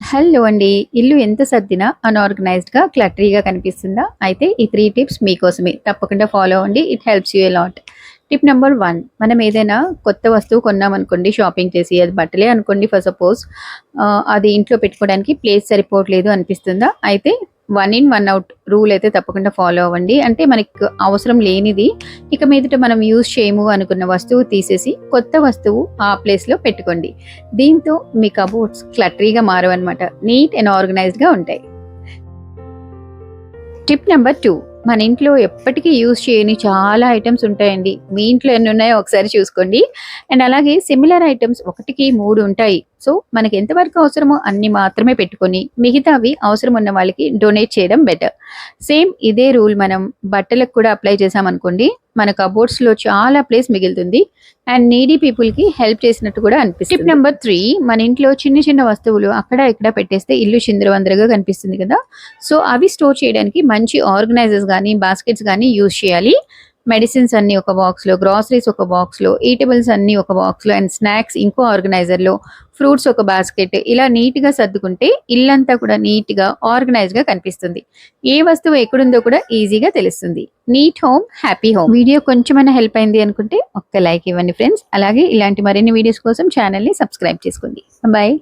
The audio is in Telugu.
హలో అండి. ఇల్లు ఎంత సర్దినా అన్‌ఆర్గనైజ్డ్‌గా, క్లటరీగా కనిపిస్తుందా? అయితే ఈ 3 టిప్స్ మీకోసమే. తప్పకుండా ఫాలో అవ్వండి. It helps you a lot. Tip number 1, మనం ఏదైనా కొత్త వస్తువు కొన్నామనుకోండి, షాపింగ్ చేసి, అది బట్టలే అనుకోండి ఫర్ సపోజ్. అది ఇంట్లో పెట్టుకోవడానికి ప్లేస్ సరిపోవట్లేదు అనిపిస్తుందా? అయితే 1 ఇన్ 1 ఔట్ రూల్ అయితే తప్పకుండా ఫాలో అవ్వండి. అంటే మనకు అవసరం లేనిది ఇక మీదట మనం యూజ్ చేయము అనుకున్న వస్తువు తీసేసి కొత్త వస్తువు ఆ ప్లేస్‌లో పెట్టుకోండి. దీంతో మీ కబోర్డ్స్ క్లటరీగా మారవన్నమాట. నీట్ అండ్ ఆర్గనైజ్డ్‌గా ఉంటాయి. టిప్ నెంబర్ 2, మన ఇంట్లో ఎప్పటికీ యూజ్ చేయని చాలా ఐటెమ్స్ ఉంటాయండి. మీ ఇంట్లో ఎన్ని ఉన్నాయో ఒకసారి చూసుకోండి. అండ్ అలాగే సిమిలర్ ఐటెమ్స్ 1కి 3 ఉంటాయి. సో, మనకి ఎంతవరకు అవసరమో అన్ని మాత్రమే పెట్టుకొని, మిగతావి అవసరం ఉన్న వాళ్ళకి డొనేట్ చేయడం బెటర్. సేమ్ ఇదే రూల్ మనం బట్టలకు కూడా అప్లై చేశామనుకోండి, మన కబోర్డ్స్‌లో చాలా ప్లేస్ మిగులుతుంది. అండ్ నీడీ పీపుల్‌కి హెల్ప్ చేసినట్టు కూడా అనిపిస్తుంది. టిప్ నెంబర్ 3, మన ఇంట్లో చిన్న చిన్న వస్తువులు అక్కడ ఇక్కడ పెట్టేస్తే ఇల్లు చిందరవందరగా కనిపిస్తుంది కదా! సో, అవి స్టోర్ చేయడానికి మంచి ఆర్గనైజర్స్ గానీ, బాస్కెట్స్ గానీ యూజ్ చేయాలి. మెడిసిన్స్ అన్నీ ఒక బాక్స్‌లో, గ్రాసరీస్ ఒక బాక్స్‌లో, ఈటబుల్స్ అన్నీ ఒక బాక్స్‌లో అండ్ స్నాక్స్ ఇంకో ఆర్గనైజర్‌లో, ఫ్రూట్స్ ఒక బాస్కెట్, ఇలా నీట్‌గా సర్దుకుంటే ఇల్లంతా కూడా నీట్‌గా, ఆర్గనైజ్డ్‌గా కనిపిస్తుంది. ఏ వస్తువు ఎక్కడుందో కూడా ఈజీగా తెలుస్తుంది. Neat home, happy home. Video కొంచెమైనా హెల్ప్ అయింది అనుకుంటే ఒక్క లైక్ ఇవ్వండి ఫ్రెండ్స్. అలాగే ఇలాంటి మరిన్ని వీడియోస్ కోసం ఛానెల్‌ని సబ్స్క్రైబ్ చేసుకోండి. బాయ్.